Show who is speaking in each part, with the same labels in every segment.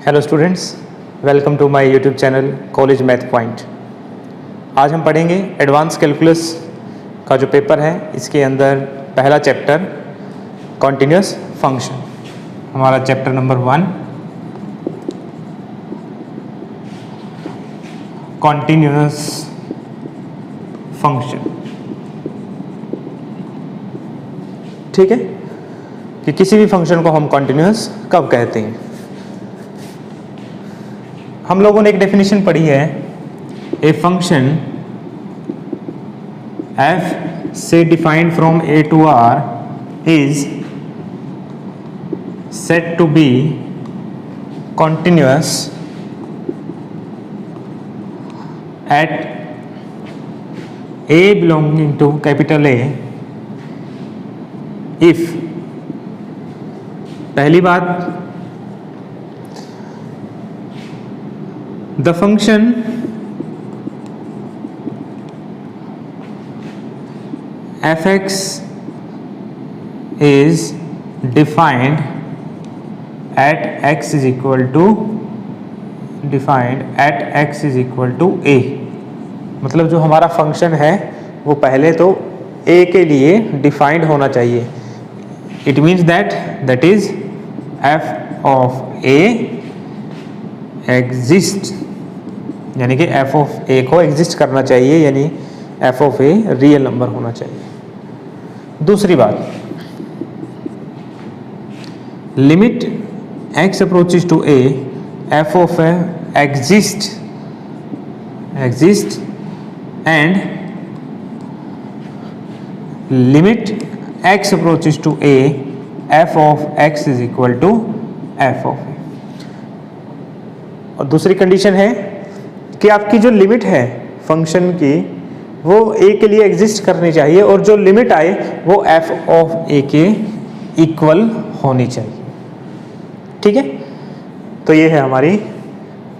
Speaker 1: Hello students, welcome to my YouTube channel college math point. आज हम पढ़ेंगे advance calculus का जो पेपर है, इसके अंदर पहला चैप्टर कॉन्टिन्यूस फंक्शन, हमारा चैप्टर नंबर 1 कॉन्टिन्यूस फंक्शन। ठीक है कि किसी भी फंक्शन को हम कॉन्टिन्यूस कब कहते हैं। हम लोगों ने एक डेफिनेशन पढ़ी है, ए फंक्शन f से defined from a to r is said to be continuous at a belonging to capital A if, पहली बात, the function f(x) is defined at x is equal to a। मतलब जो हमारा function है वो पहले तो a के लिए डिफाइंड होना चाहिए। It means that is f of a exist, यानी कि f of a को एग्जिस्ट करना चाहिए, यानी f of a real number होना चाहिए। दूसरी बात, limit x approaches to a f of a exist and limit x approaches to a f of x is equal to f of a। और दूसरी कंडीशन है कि आपकी जो लिमिट है फंक्शन की वो a के लिए एग्जिस्ट करनी चाहिए और जो लिमिट आए वो f of a के इक्वल होनी चाहिए। ठीक है, तो ये है हमारी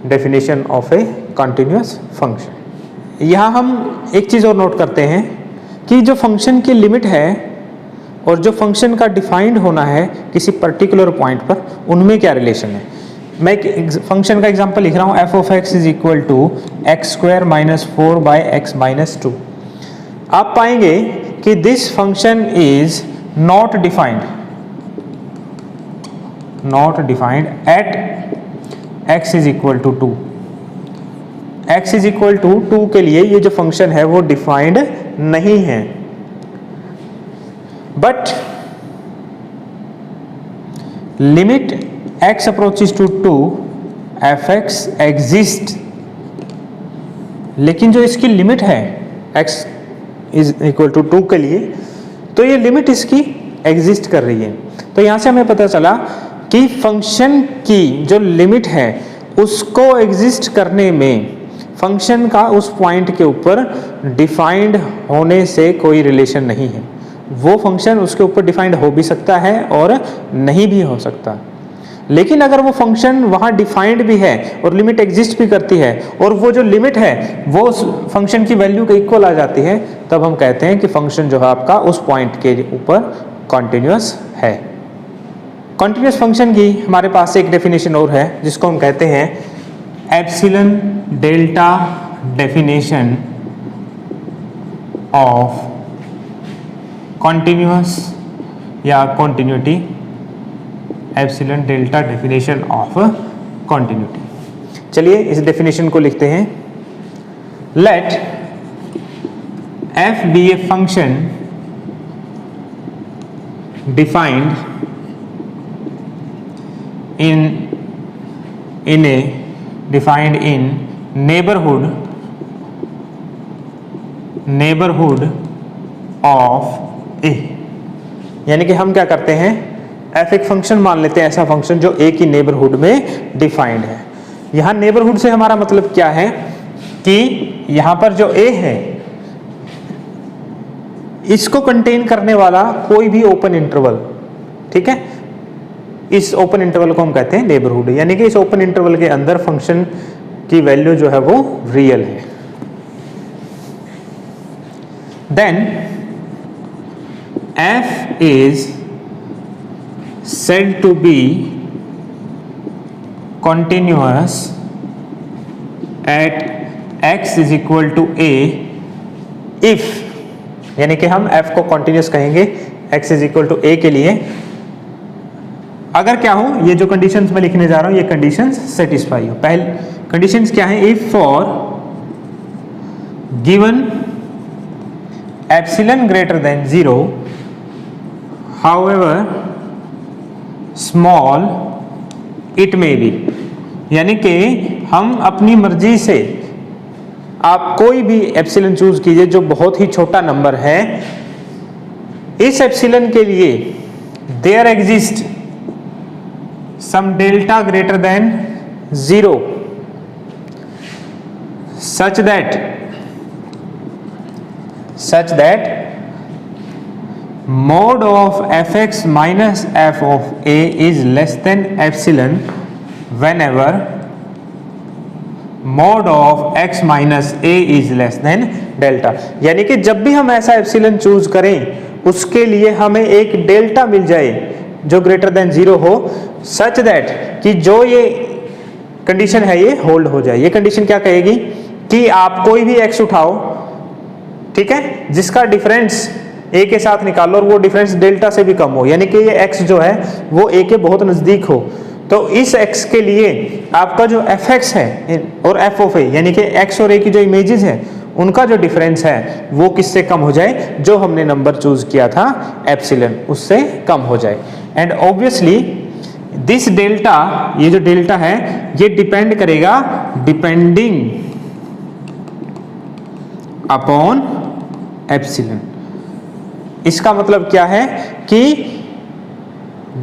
Speaker 1: definition of A continuous function. यहाँ हम एक चीज़ और नोट करते हैं कि जो फंक्शन की लिमिट है और जो फंक्शन का डिफाइंड होना है किसी पर्टिकुलर पॉइंट पर, उनमें क्या रिलेशन है। मैं एक फंक्शन का एग्जांपल लिख रहा हूँ, f of x is equal to x square minus 4 by x minus 2। आप पाएंगे कि this function is not defined at x is equal to 2। x is equal to 2 के लिए ये जो फंक्शन है वो डिफाइंड नहीं है, but limit x approaches to 2 f(x) exist. लेकिन जो इसकी लिमिट है x इज इक्वल टू 2 के लिए, तो ये लिमिट इसकी एग्जिस्ट कर रही है। तो यहां से हमें पता चला कि फंक्शन की जो लिमिट है उसको एग्जिस्ट करने में फंक्शन का उस पॉइंट के ऊपर डिफाइंड होने से कोई रिलेशन नहीं है। वो फंक्शन उसके ऊपर डिफाइंड हो भी सकता है और नहीं भी हो सकता, लेकिन अगर वो फंक्शन वहाँ डिफाइंड भी है और लिमिट एग्जिस्ट भी करती है और वो जो लिमिट है वो उस फंक्शन की वैल्यू के इक्वल आ जाती है, तब हम कहते हैं कि फंक्शन जो है आपका उस पॉइंट के ऊपर कॉन्टिन्यूअस है। कॉन्टिन्यूअस फंक्शन की हमारे पास एक डेफिनेशन और है जिसको हम कहते हैं epsilon delta definition of continuous या continuity. Epsilon delta definition of continuity. चलिए इस डेफिनेशन को लिखते हैं। Let f be a function defined in neighbourhood of a। यानी कि हम क्या करते हैं, f एक फंक्शन मान लेते हैं, ऐसा फंक्शन जो a की नेबरहुड में डिफाइंड है। यहां नेबरहुड से हमारा मतलब क्या है कि यहां पर जो a है इसको कंटेन करने वाला कोई भी ओपन इंटरवल, ठीक है, इस ओपन इंटरवल को हम कहते हैं नेबरहुड। यानी कि इस ओपन इंटरवल के अंदर फंक्शन की वैल्यू जो है वो रियल है। Then f is said to be continuous at x is equal to a if, यानी कि हम f को कॉन्टिन्यूस कहेंगे x is equal to a के लिए, अगर क्या हो, ये जो कंडीशंस मैं लिखने जा रहा हूं ये कंडीशंस सेटिस्फाई हो। पहले कंडीशंस क्या है, if for given epsilon greater than 0 however small it may be, यानी कि हम अपनी मर्जी से आप कोई भी एप्सिलॉन चूज कीजिए जो बहुत ही छोटा नंबर है, इस एप्सिलॉन के लिए there exist some delta greater than 0 such that mod of fx minus f of a is less than epsilon whenever mod of x minus a is less than delta, यानी कि जब भी हम ऐसा एप्सिलॉन चूज करें उसके लिए हमें एक डेल्टा मिल जाए जो ग्रेटर देन 0 हो, सच दैट कि जो ये कंडीशन है ये होल्ड हो जाए। ये कंडीशन क्या कहेगी कि आप कोई भी x उठाओ, ठीक है, जिसका डिफरेंस a के साथ निकालो और वो डिफरेंस डेल्टा से भी कम हो, यानी कि ये x जो है वो a के बहुत नजदीक हो, तो इस x के लिए आपका जो fx है और f of a, यानी कि x और a की जो इमेजेस है उनका जो डिफरेंस है वो किससे कम हो जाए, जो हमने नंबर चूज किया था एप्सिलॉन उससे कम हो जाए। एंड ऑब्वियसली दिस डेल्टा, ये जो डेल्टा है ये डिपेंड करेगा डिपेंडिंग अपॉन एप्सिलॉन। इसका मतलब क्या है कि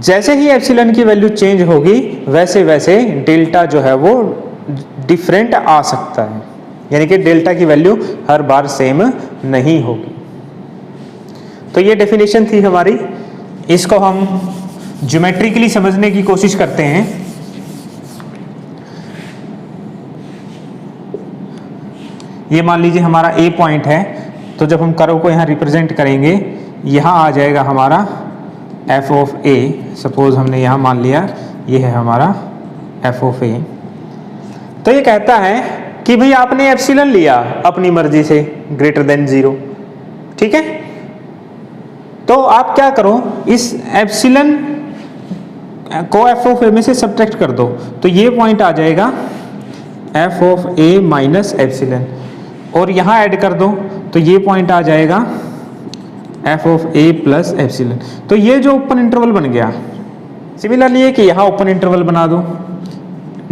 Speaker 1: जैसे ही एप्सिलॉन की वैल्यू चेंज होगी वैसे वैसे डेल्टा जो है वो डिफरेंट आ सकता है, यानी कि डेल्टा की वैल्यू हर बार सेम नहीं होगी। तो ये डेफिनेशन थी हमारी, इसको हम ज्योमेट्रिकली समझने की कोशिश करते हैं। ये मान लीजिए हमारा ए पॉइंट है, तो जब हम कर्व को यहाँ रिप्रेजेंट करेंगे यहाँ आ जाएगा हमारा एफ ऑफ ए, सपोज हमने यहाँ मान लिया ये है हमारा एफ ऑफ ए। तो ये कहता है कि भाई आपने एप्सिलॉन लिया अपनी मर्जी से ग्रेटर देन 0, ठीक है, तो आप क्या करो, इस एप्सिलॉन को एफ ऑफ ए में से सब्ट्रैक्ट कर दो, तो ये पॉइंट आ जाएगा F of a minus epsilon, और यहाँ ऐड कर दो तो ये पॉइंट आ जाएगा F of a plus epsilon. तो ये जो ओपन इंटरवल बन गया, सिमिलरली है कि यहाँ ओपन इंटरवल बना दो,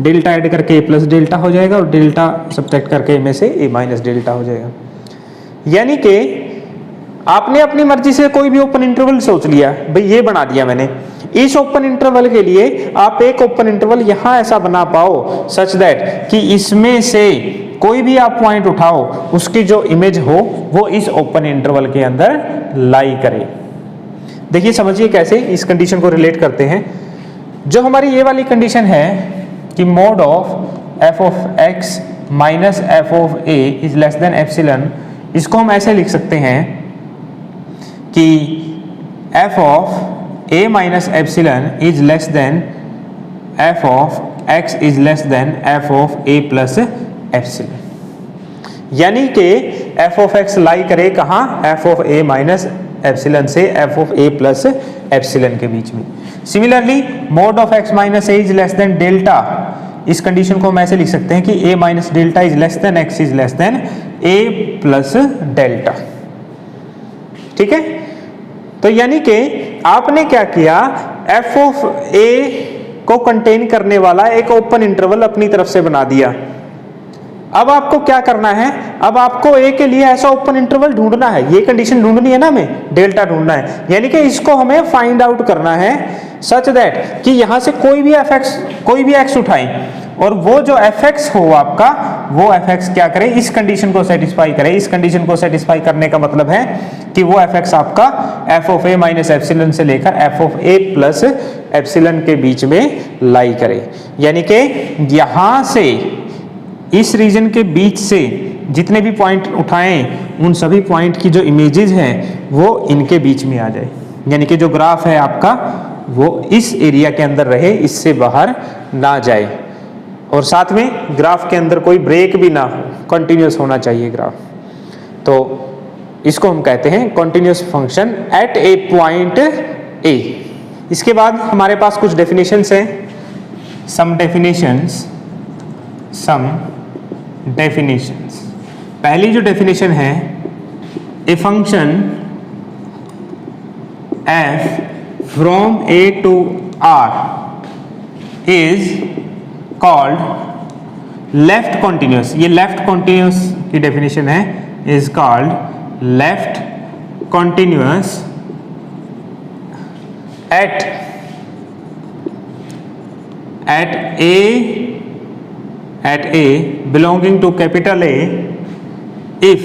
Speaker 1: डेल्टा ऐड करके ए प्लस डेल्टा हो जाएगा और डेल्टा सब्ट्रैक्ट करके में से ए माइनस डेल्टा हो जाएगा। यानी कि आपने अपनी मर्जी से कोई भी ओपन इंटरवल सोच लिया, भाई ये बना दिया मैंने, इस ओपन इंटरवल के लिए आप एक ओपन इंटरवल यहां ऐसा बना पाओ सच दैट कि इसमें से कोई भी आप पॉइंट उठाओ उसकी जो इमेज हो वो इस ओपन इंटरवल के अंदर लाई करे। देखिए समझिए कैसे इस कंडीशन को रिलेट करते हैं। जो हमारी ये वाली कंडीशन है कि mod of f of x minus f of a is less than epsilon, इसको हम ऐसे लिख सकते हैं कि f of a minus epsilon is less than f of x is less than f of a plus epsilon, यानी कि f of x lie करे कहाँ, f of a minus epsilon से f of a plus epsilon के बीच में। Similarly mod of x minus A is less than delta, इस condition को हम ऐसे लिख सकते हैं कि a minus delta is less than x is less than a plus delta, ठीक है। तो यानी कि आपने क्या किया, एफ ऑफ ए को कंटेन करने वाला एक ओपन इंटरवल अपनी तरफ से बना दिया। अब आपको क्या करना है, अब आपको ए के लिए ऐसा ओपन इंटरवल ढूंढना है, ये कंडीशन ढूंढनी है ना हमें, डेल्टा ढूंढना है, यानी कि इसको हमें फाइंड आउट करना है सच दैट कि यहां से कोई भी एक्स उठाएं और वो जो एफ एक्स हो आपका, वो एफ एक्स क्या करे, इस कंडीशन को सेटिस्फाई करे। इस कंडीशन को सेटिस्फाई करने का मतलब है कि वो एफ एक्स आपका F of a minus epsilon से लेकर F of a plus epsilon के बीच में लाई करे, यानी कि यहां से इस रीजन के बीच से जितने भी पॉइंट उठाएं उन सभी पॉइंट की जो इमेजेस हैं वो इनके बीच में आ जाए, यानी कि जो ग्राफ है आपका वो इस एरिया के अंदर रहे, इससे बाहर ना जाए। और साथ में ग्राफ के अंदर कोई ब्रेक भी ना हो, कंटिन्यूस होना चाहिए ग्राफ। तो इसको हम कहते हैं continuous function at A point A. इसके बाद हमारे पास कुछ डेफिनेशंस हैं, सम डेफिनेशंस। पहली जो डेफिनेशन है, a function f from a to r is called left continuous. ये लेफ्ट कॉन्टिन्यूस की डेफिनेशन है, is called left continuous at a belonging to capital A if,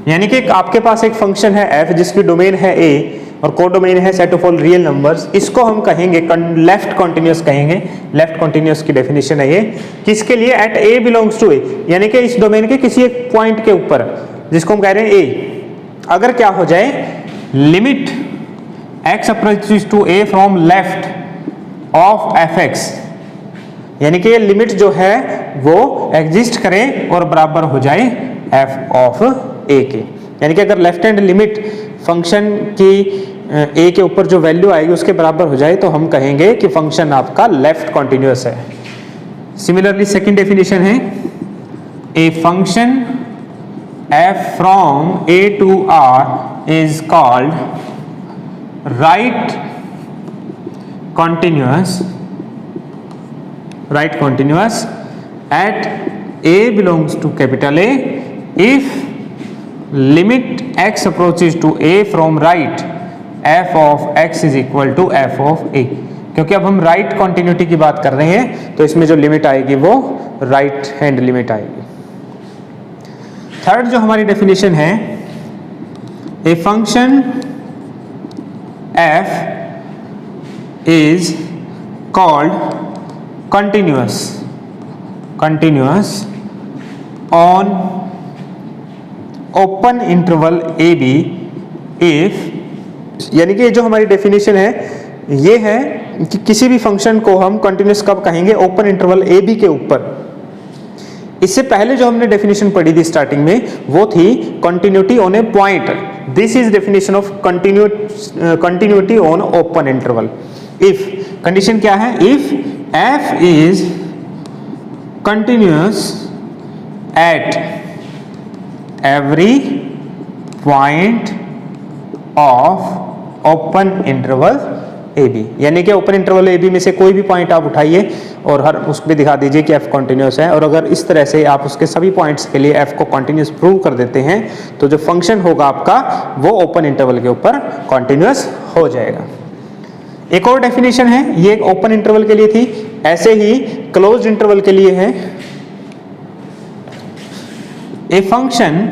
Speaker 1: यानी कि आपके पास एक फंक्शन है f जिसकी डोमेन है a और कोडोमेन है set of all real numbers, इसको हम कहेंगे लेफ्ट कॉन्टिन्यूस कहेंगे। लेफ्ट कॉन्टिन्यूस की डेफिनेशन है ये, किसके लिए, एट ए बिलोंग्स टू ए, यानी कि इस डोमेन के किसी एक पॉइंट के ऊपर जिसको हम कह रहे हैं ए, अगर क्या हो जाए limit x approaches to a from left of f x, यानी कि ये लिमिट जो है वो एग्जिस्ट करे और बराबर हो जाए f ऑफ a के, यानी कि अगर लेफ्ट हैंड लिमिट फंक्शन की a के ऊपर जो वैल्यू आएगी उसके बराबर हो जाए तो हम कहेंगे कि फंक्शन आपका लेफ्ट कॉन्टिन्यूस है। सिमिलरली सेकंड डेफिनेशन है, a function f from a to r is called right continuous at a belongs to capital A if limit x approaches to a from right f of x is equal to f of a। क्योंकि अब हम right continuity की बात कर रहे हैं तो इसमें जो लिमिट आएगी वो राइट हैंड लिमिट आएगी। थर्ड जो हमारी डेफिनेशन है, a function f is called continuous on open interval ab if, यानी कि जो हमारी डेफिनेशन है ये है कि किसी भी फंक्शन को हम कंटिन्यूस कब कहेंगे, ओपन इंटरवल ए बी के ऊपर। इससे पहले जो हमने डेफिनेशन पढ़ी थी स्टार्टिंग में वो थी continuity on a point. This is definition of continuity on open interval. If condition क्या है, if f is continuous at every point of open interval a b, यानी कि ओपन इंटरवल ए बी में से कोई भी पॉइंट आप उठाइए और हर उस पर दिखा दीजिए कि f कॉन्टिन्यूस है, और अगर इस तरह से आप उसके सभी पॉइंट्स के लिए f को कॉन्टिन्यूस प्रूव कर देते हैं तो जो फंक्शन होगा आपका वो ओपन इंटरवल के ऊपर कॉन्टिन्यूस हो जाएगा। एक और डेफिनेशन है, ये एक ओपन इंटरवल के लिए थी, ऐसे ही क्लोज्ड इंटरवल के लिए है, a function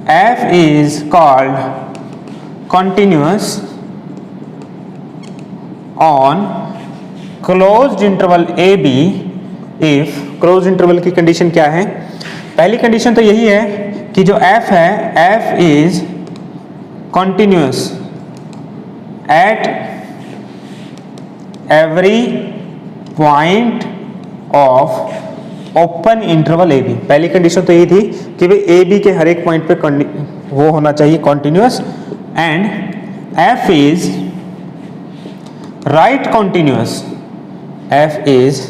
Speaker 1: f is called continuous on closed interval ab if, closed interval की कंडीशन क्या है, पहली कंडीशन तो यही है कि जो f है f is continuous at every point of open interval a b. पहली कंडीशन तो यही थी कि भाई ए बी के हर एक पॉइंट पे वो होना चाहिए continuous, and f is right continuous, f is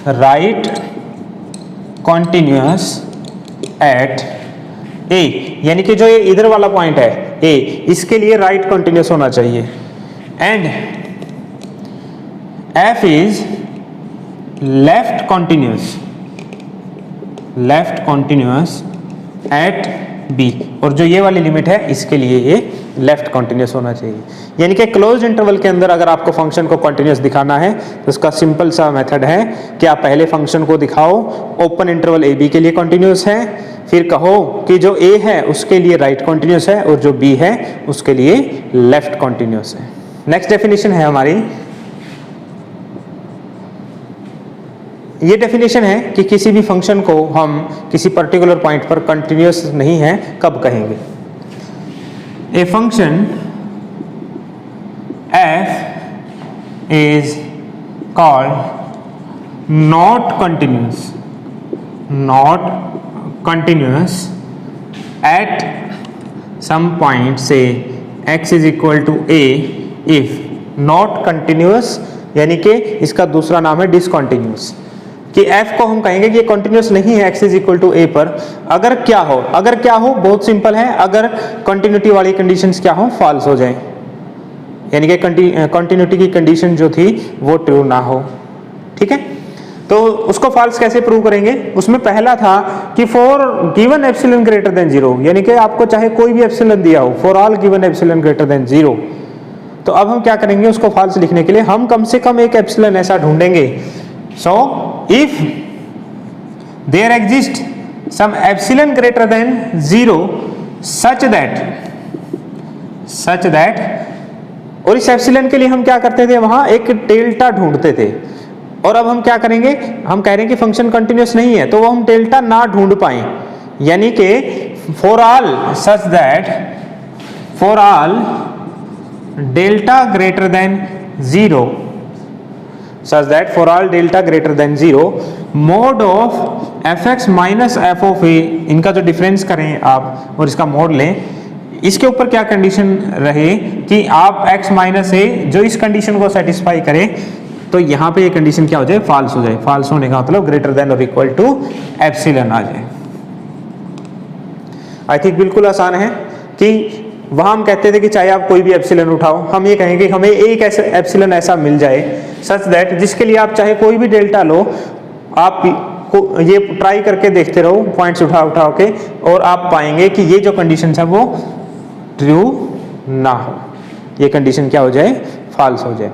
Speaker 1: right continuous at a, यानी कि जो ये इधर वाला पॉइंट है ए, इसके लिए राइट कॉन्टिन्यूस होना चाहिए, and f is left continuous at b, और जो ये वाली लिमिट है इसके लिए ये लेफ्ट कॉन्टिन्यूस होना चाहिए। यानी कि क्लोज इंटरवल के अंदर अगर आपको फंक्शन को कॉन्टिन्यूस दिखाना है तो उसका सिंपल सा मेथड है कि आप पहले फंक्शन को दिखाओ ओपन इंटरवल ए बी के लिए कॉन्टिन्यूस है, फिर कहो कि जो ए है उसके लिए राइट कॉन्टिन्यूस है और जो बी है उसके लिए लेफ्ट कॉन्टिन्यूस है। नेक्स्ट डेफिनेशन है हमारी, ये डेफिनेशन है कि किसी भी फंक्शन को हम किसी पर्टिकुलर पॉइंट पर कंटिन्यूस नहीं है कब कहेंगे। A function f is called not continuous at some point से x is equal to a if not continuous, यानी कि इसका दूसरा नाम है डिसकंटिन्यूअस, कि f को हम कहेंगे कि ये कंटिन्यूअस नहीं है x is equal to a पर। अगर क्या हो बहुत सिंपल है, अगर कंटिन्यूटी वाली कंडीशंस क्या हो, फॉल्स हो जाए, यानी कि कंटिन्यूटी की कंडीशन जो थी वो ट्रू ना हो। ठीक है, तो उसको फॉल्स कैसे प्रूव करेंगे? उसमें पहला था कि for given epsilon greater than 0, यानी कि आपको चाहे कोई भी एप्सिलॉन दिया हो, for all given epsilon greater than 0। तो अब हम क्या करेंगे उसको फॉल्स लिखने के लिए? हम कम से कम एक एप्सिलॉन ऐसा ढूंढेंगे। So if there exist some epsilon greater than 0 such that, और इस एप्सिलॉन के लिए हम क्या करते थे, वहां एक डेल्टा ढूंढते थे। और अब हम क्या करेंगे, हम कह रहे हैं कि फंक्शन कंटिन्यूअस नहीं है, तो वो हम डेल्टा ना ढूंढ पाए, यानी कि for all such that for all delta greater than 0 such that for all delta greater than 0 mod of fx minus f of a, इनका जो डिफरेंस करें आप और इसका मोड लें, इसके ऊपर क्या कंडीशन रहे कि आप x माइनस ए जो इस कंडीशन को सेटिस्फाई करे, तो यहाँ पे ये कंडीशन क्या हो जाए, फॉल्स हो जाए। फॉल्स होने का मतलब ग्रेटर देन और इक्वल टू एप्सिलॉन आ जाए। आई थिंक बिल्कुल आसान है कि वहां हम कहते थे कि चाहे आप कोई भी एप्सिलॉन उठाओ, हम ये कहेंगे हमें एक ऐसा एप्सिलॉन ऐसा मिल जाए सच दैट जिसके लिए आप चाहे कोई भी डेल्टा लो, आप ये ट्राई करके देखते रहो पॉइंट्स उठा के, और आप पाएंगे कि ये जो कंडीशन है वो ट्रू ना हो, ये कंडीशन क्या हो जाए, फॉल्स हो जाए।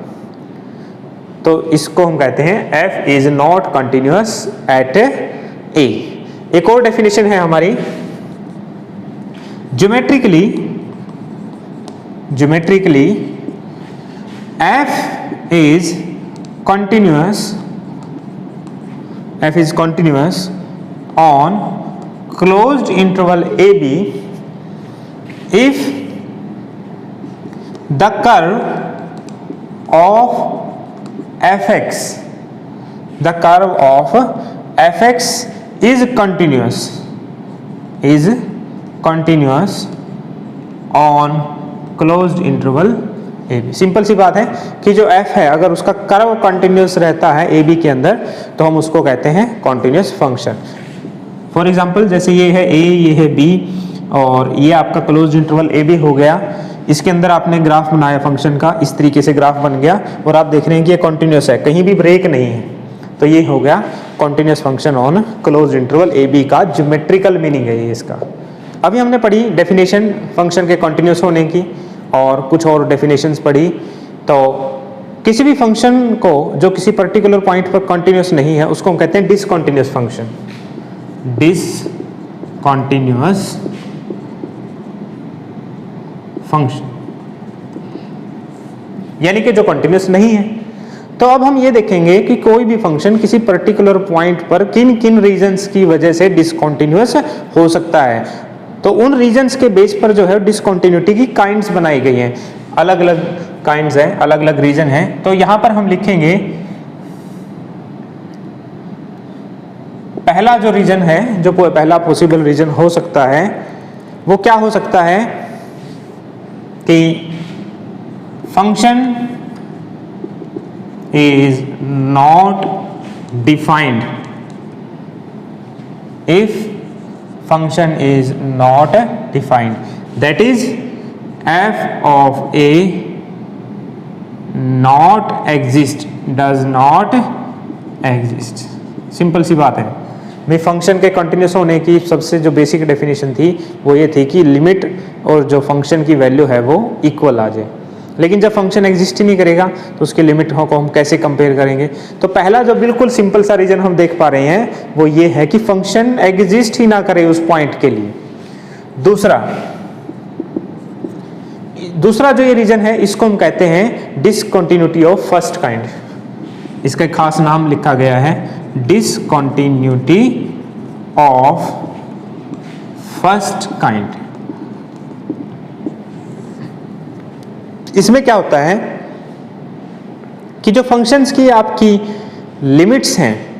Speaker 1: तो इसको हम कहते हैं f is not continuous eight a। एक और डेफिनेशन है हमारी, geometrically f is continuous on closed interval ab if the curve of fx is continuous on closed interval a b. Simple सी बात है कि जो f है अगर उसका कर्व कंटिन्यूस रहता है ए बी के अंदर, तो हम उसको कहते हैं कंटिन्यूस फंक्शन। फॉर एग्जांपल जैसे ये है a, ये है b, और ये आपका क्लोज्ड इंटरवल ए बी हो गया। इसके अंदर आपने ग्राफ बनाया फंक्शन का, इस तरीके से ग्राफ बन गया, और आप देख रहे हैं कि ये कंटिन्यूस है, कहीं भी ब्रेक नहीं है, तो ये हो गया continuous function on closed interval a b का ज्योमेट्रिकल मीनिंग है ये इसका। अभी हमने पढ़ी डेफिनेशन फंक्शन के कंटिन्यूस होने की, और कुछ और डेफिनेशंस पढ़ी। तो किसी भी फंक्शन को जो किसी पर्टिकुलर पॉइंट पर कंटिन्यूस नहीं है उसको हम कहते हैं डिसकंटिन्यूअस फंक्शन। डिसकंटिन्यूअस फंक्शन यानी कि जो कंटिन्यूस नहीं है। तो अब हम ये देखेंगे कि कोई भी फंक्शन किसी पर्टिकुलर पॉइंट पर किन किन रीजंस की वजह से डिसकंटिन्यूअस हो सकता है। तो उन रीजंस के बेस पर जो है डिसकंटिन्यूटी की काइंड्स बनाई गई हैं, अलग अलग काइंड्स हैं, अलग अलग रीजन हैं। तो यहां पर हम लिखेंगे पहला जो रीजन है, जो पहला पॉसिबल रीजन हो सकता है वो क्या हो सकता है कि function is not defined if function is not defined, that is f of a not exist, does not exist। Simple सी बात है भाई, फंक्शन के कंटिन्यूस होने की सबसे जो बेसिक डेफिनेशन थी वो ये थी कि लिमिट और जो फंक्शन की वैल्यू है वो इक्वल आ जाए। लेकिन जब फंक्शन एग्जिस्ट ही नहीं करेगा तो उसके लिमिट को हम कैसे कंपेयर करेंगे। तो पहला जो बिल्कुल सिंपल सा रीजन हम देख पा रहे हैं वो ये है कि फंक्शन एग्जिस्ट ही ना करे उस पॉइंट के लिए। दूसरा जो ये रीजन है इसको हम कहते हैं डिसकंटिन्यूटी ऑफ फर्स्ट काइंड। इसका एक खास नाम लिखा गया है, डिसकंटिन्यूटी ऑफ फर्स्ट काइंड। इसमें क्या होता है कि जो फंक्शंस की आपकी लिमिट्स हैं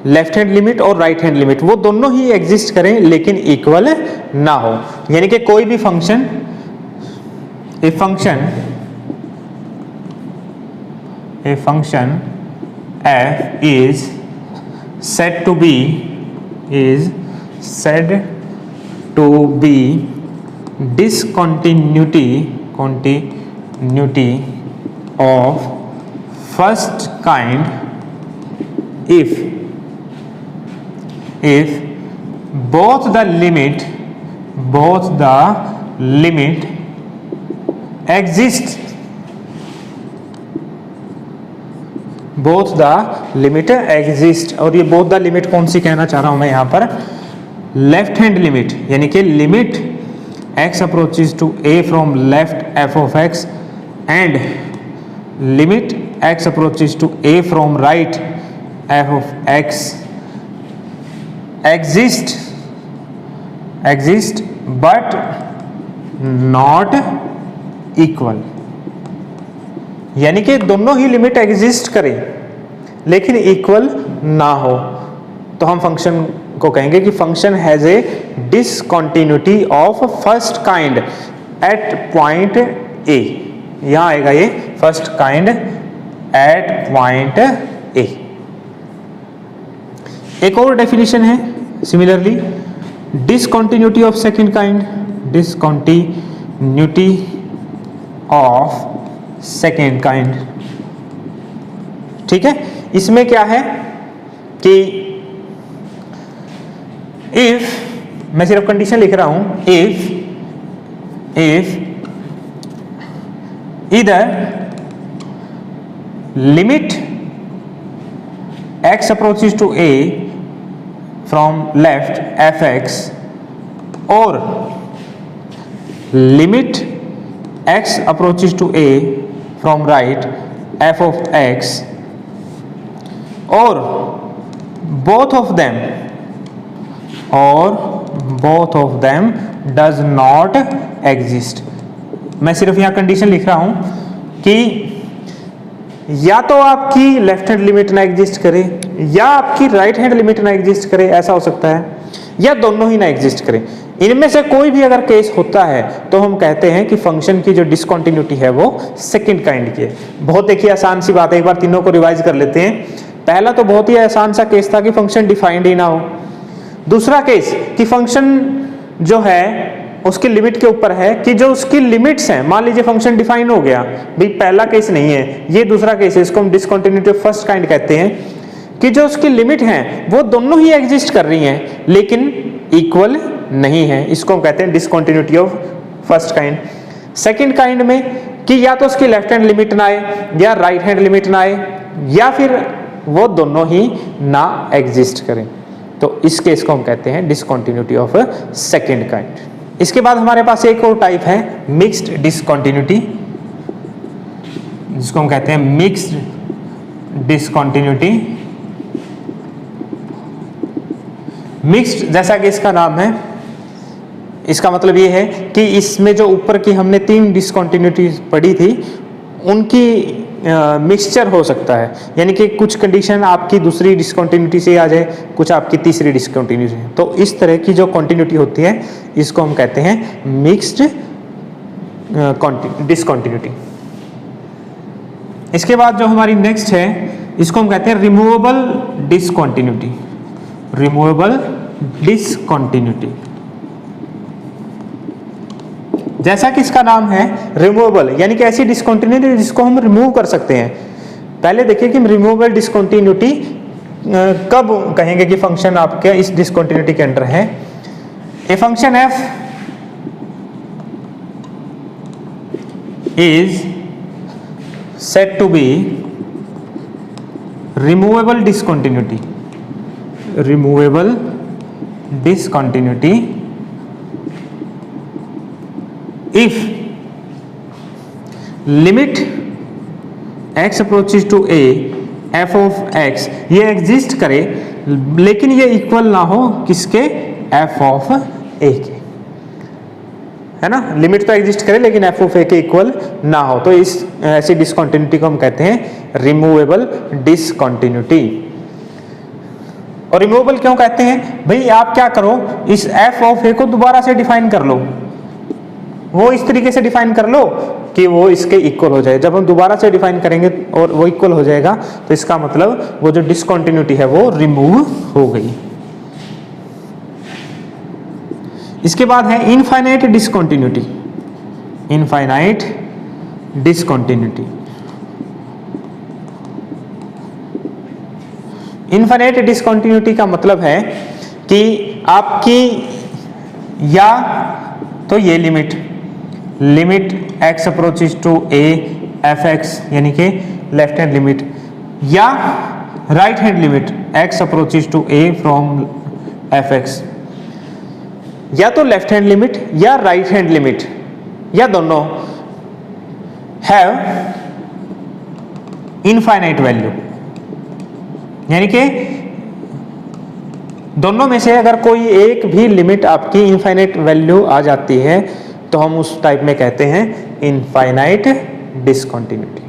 Speaker 1: लेफ्ट हैंड लिमिट और राइट हैंड लिमिट वो दोनों ही एग्जिस्ट करें लेकिन इक्वल ना हो, यानी कि कोई भी function, A function f is said to be discontinuity of first kind if both the limit exists, और ये बोथ द लिमिट कौन सी कहना चाह रहा हूं मैं यहां पर, लेफ्ट हैंड लिमिट, यानी कि limit x approaches to a from left f of x and limit x approaches to a from right f of x exist but not equal, यानी कि दोनों ही लिमिट एग्जिस्ट करें लेकिन इक्वल ना हो, तो हम फंक्शन को कहेंगे कि function has a discontinuity of first kind at point a. यहां आएगा ये first kind at point a. एक और डेफिनेशन है similarly, discontinuity of second kind, discontinuity of second kind. ठीक है, इसमें क्या है कि इफ, मैं सिर्फ कंडीशन लिख रहा हूं, इफ इधर limit x approaches to a from left f(x) और limit x approaches to a from right f of x, और both of them does not exist। मैं सिर्फ यहां कंडीशन लिख रहा हूं कि या तो आपकी लेफ्ट हैंड लिमिट ना एग्जिस्ट करे या आपकी राइट हैंड लिमिट ना एग्जिस्ट करे, ऐसा हो सकता है, या दोनों ही ना एग्जिस्ट करें। इनमें से कोई भी अगर केस होता है तो हम कहते हैं कि फंक्शन की जो डिसकंटिन्यूटी है वो सेकंड काइंड की है। बहुत एक ही आसान सी बात है, एक बार तीनों को रिवाइज कर लेते हैं। पहला तो बहुत ही आसान सा केस था कि फंक्शन डिफाइंड ही ना हो। दूसरा केस कि फंक्शन जो है उसकी लिमिट के ऊपर है कि जो उसकी लिमिट्स हैं, मान लीजिए फंक्शन डिफाइन हो गया, भाई पहला केस नहीं है, ये दूसरा केस है, इसको हम डिसकंटिन्यूटी ऑफ फर्स्ट काइंड कहते हैं, कि जो उसकी लिमिट हैं वो दोनों ही एग्जिस्ट कर रही हैं लेकिन इक्वल नहीं है, इसको हम कहते हैं discontinuity of first kind. Second kind में कि या तो उसकी लेफ्ट हैंड लिमिट ना आए या राइट हैंड लिमिट ना आए या फिर वो दोनों ही ना एग्जिस्ट करें, तो इस केस को हम कहते हैं डिसकंटिन्यूटी ऑफ सेकंड काइंड। इसके बाद हमारे पास एक और टाइप है मिक्स्ड डिसकंटिन्यूटी, जिसको हम कहते हैं मिक्स्ड डिसकंटिन्यूटी। मिक्स्ड जैसा कि इसका नाम है, इसका मतलब ये है कि इसमें जो ऊपर की हमने 3 डिसकंटिन्यूटी पढ़ी थी उनकी मिक्सचर हो सकता है, यानी कि कुछ कंडीशन आपकी दूसरी डिसकंटिन्यूटी से आ जाए, कुछ आपकी तीसरी डिसकंटिन्यूटी, तो इस तरह की जो कंटिन्यूटी होती है इसको हम कहते हैं मिक्स्ड डिसकंटिन्यूटी। इसके बाद जो हमारी नेक्स्ट है इसको हम कहते हैं रिमूवेबल डिसकंटिन्यूटी। रिमूवेबल डिसकंटिन्यूटी जैसा कि इसका नाम है रिमूवेबल, यानी कि ऐसी डिसकंटिन्यूटी जिसको हम रिमूव कर सकते हैं। पहले देखिए कि रिमूवेबल डिसकंटिन्यूटी कब कहेंगे कि फंक्शन आपके इस डिसकंटिन्यूटी के अंडर है। A function f is said to be removable discontinuity if limit x approaches to a f of x ये एग्जिस्ट करे लेकिन ये इक्वल ना हो किसके, f of a के, है ना। लिमिट तो एग्जिस्ट करे लेकिन f of a के इक्वल ना हो, तो इस ऐसी डिसकंटिन्यूटी को हम कहते हैं रिमूवेबल डिसकंटिन्यूटी। और रिमूवेबल क्यों कहते हैं? भाई आप क्या करो, इस एफ ऑफ ए को दोबारा से डिफाइन कर लो, वो इस तरीके से डिफाइन कर लो कि वो इसके इक्वल हो जाए। जब हम दोबारा से डिफाइन करेंगे और वो इक्वल हो जाएगा तो इसका मतलब वो जो डिसकंटिन्यूटी है वो रिमूव हो गई। इसके बाद है infinite discontinuity. Infinite discontinuity, infinite discontinuity का मतलब है कि आपकी या तो ये limit x approaches to a f x यानी कि लेफ्ट हैंड लिमिट, या right hand limit x approaches to a from f x, या तो लेफ्ट हैंड लिमिट या राइट हैंड लिमिट या दोनों हैव इनफाइनाइट वैल्यू, यानी कि दोनों में से अगर कोई एक भी लिमिट आपकी इनफाइनाइट वैल्यू आ जाती है तो हम उस टाइप में कहते हैं इनफाइनाइट डिसकंटिन्यूटी।